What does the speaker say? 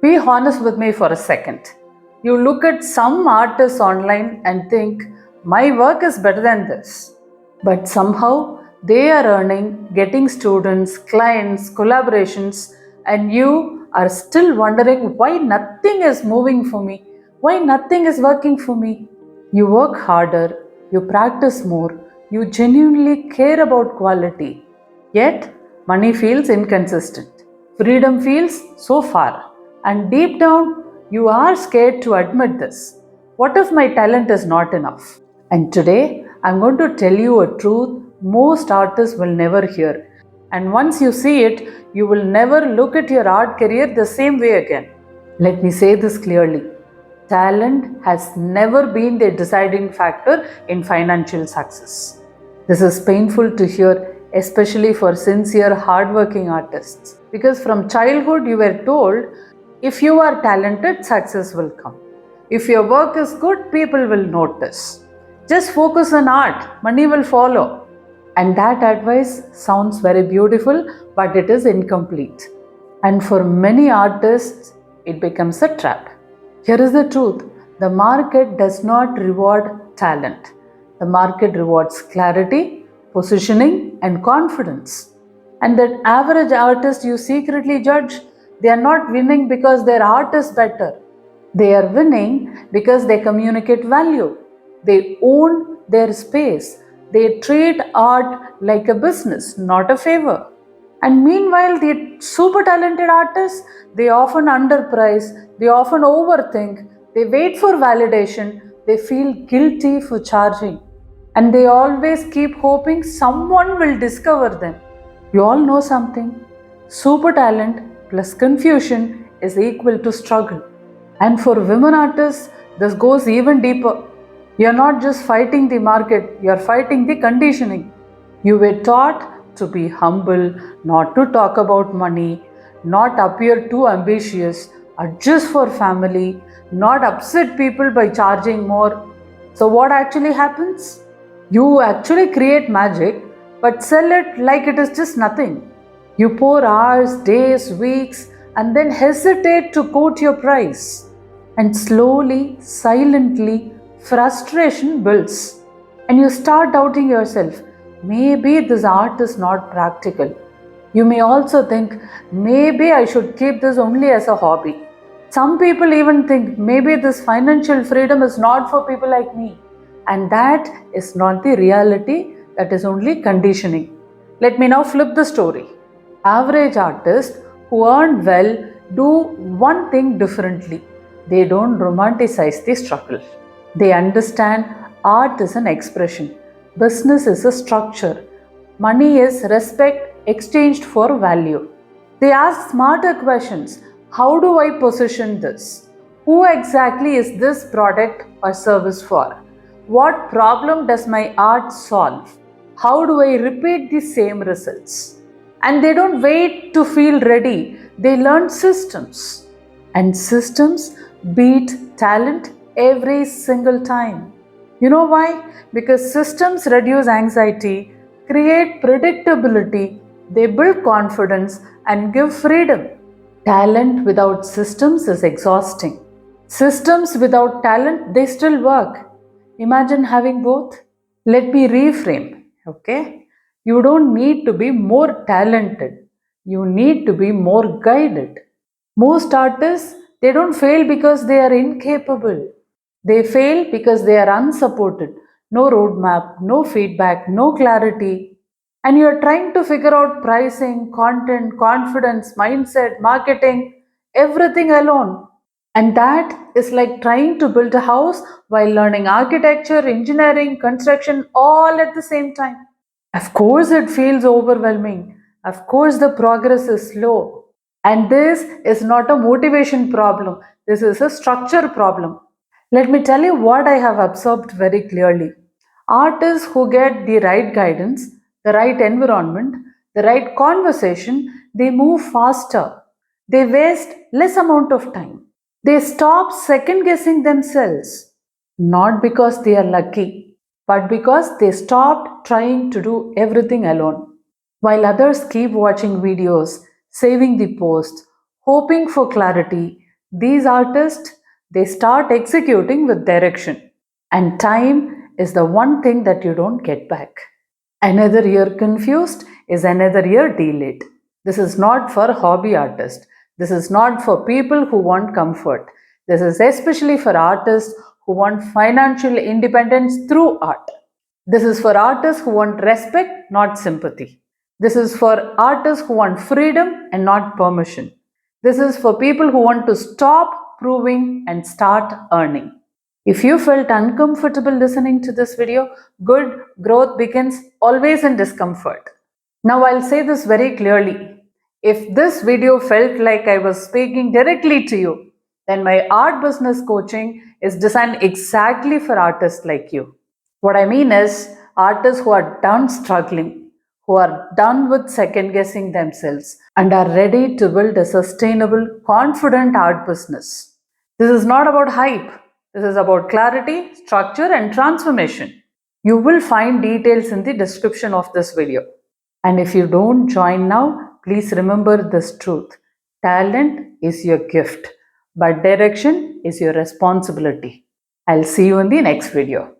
Be honest with me for a second. You look at some artists online and think, my work is better than this. But somehow they are earning, getting students, clients, collaborations, and you are still wondering why nothing is moving for me, why nothing is working for me. You work harder, you practice more, you genuinely care about quality. Yet, money feels inconsistent. Freedom feels so far. And deep down, you are scared to admit this. What if my talent is not enough? And today, I'm going to tell you a truth most artists will never hear. And once you see it, you will never look at your art career the same way again. Let me say this clearly. Talent has never been the deciding factor in financial success. This is painful to hear, especially for sincere, hardworking artists. Because from childhood, you were told if you are talented, success will come. If your work is good, people will notice. Just focus on art, money will follow. And that advice sounds very beautiful, but it is incomplete. And for many artists, it becomes a trap. Here is the truth, the market does not reward talent. The market rewards clarity, positioning, and confidence. And that average artist you secretly judge, they are not winning because their art is better. They are winning because they communicate value. They own their space. They treat art like a business, not a favor. And meanwhile, the super talented artists, they often underprice, they often overthink, they wait for validation, they feel guilty for charging. And they always keep hoping someone will discover them. You all know something. Super talent plus confusion is equal to struggle. And for women artists, this goes even deeper. You're not just fighting the market, you're fighting the conditioning. You were taught to be humble, not to talk about money, not appear too ambitious, adjust for family, not upset people by charging more. So, what actually happens? You actually create magic, but sell it like it is just nothing. You pour hours, days, weeks, and then hesitate to quote your price. And slowly, silently, frustration builds. And you start doubting yourself. Maybe this art is not practical. You may also think, maybe I should keep this only as a hobby. Some people even think, maybe this financial freedom is not for people like me. And that is not the reality, that is only conditioning. Let me now flip the story. Average artists who earn well do one thing differently. They don't romanticize the struggle. They understand art is an expression, business is a structure, money is respect exchanged for value. They ask smarter questions. How do I position this? Who exactly is this product or service for? What problem does my art solve? How do I repeat the same results? And they don't wait to feel ready, they learn systems. And systems beat talent every single time. You know why? Because systems reduce anxiety, create predictability, they build confidence, and give freedom. Talent without systems is exhausting. Systems without talent, they still work. Imagine having both. Let me reframe, okay? You don't need to be more talented. You need to be more guided. Most artists, they don't fail because they are incapable. They fail because they are unsupported. No roadmap, no feedback, no clarity. And you are trying to figure out pricing, content, confidence, mindset, marketing, everything alone. And that is like trying to build a house while learning architecture, engineering, construction all at the same time. Of course, it feels overwhelming. Of course, the progress is slow. And this is not a motivation problem, this is a structure problem. Let me tell you what I have observed very clearly. Artists who get the right guidance, the right environment, the right conversation, they move faster. They waste less amount of time. They stop second guessing themselves. Not because they are lucky, but because they stopped trying to do everything alone. While others keep watching videos, saving the post, hoping for clarity, These artists, they start executing with direction. And time is the one thing that you don't get back. Another year confused is another year delayed. This is not for hobby artists. This is not for people who want comfort. This is especially for artists who want financial independence through art. This is for artists who want respect, not sympathy. This is for artists who want freedom and not permission. This is for people who want to stop proving and start earning. If you felt uncomfortable listening to this video, good growth begins always in discomfort. Now, I'll say this very clearly. If this video felt like I was speaking directly to you, then my art business coaching is designed exactly for artists like you. What I mean is, artists who are done struggling, who are done with second guessing themselves, and are ready to build a sustainable, confident art business. This is not about hype, this is about clarity, structure, and transformation. You will find details in the description of this video. And if you don't join now, please remember this truth: talent is your gift, but direction is your responsibility. I'll see you in the next video.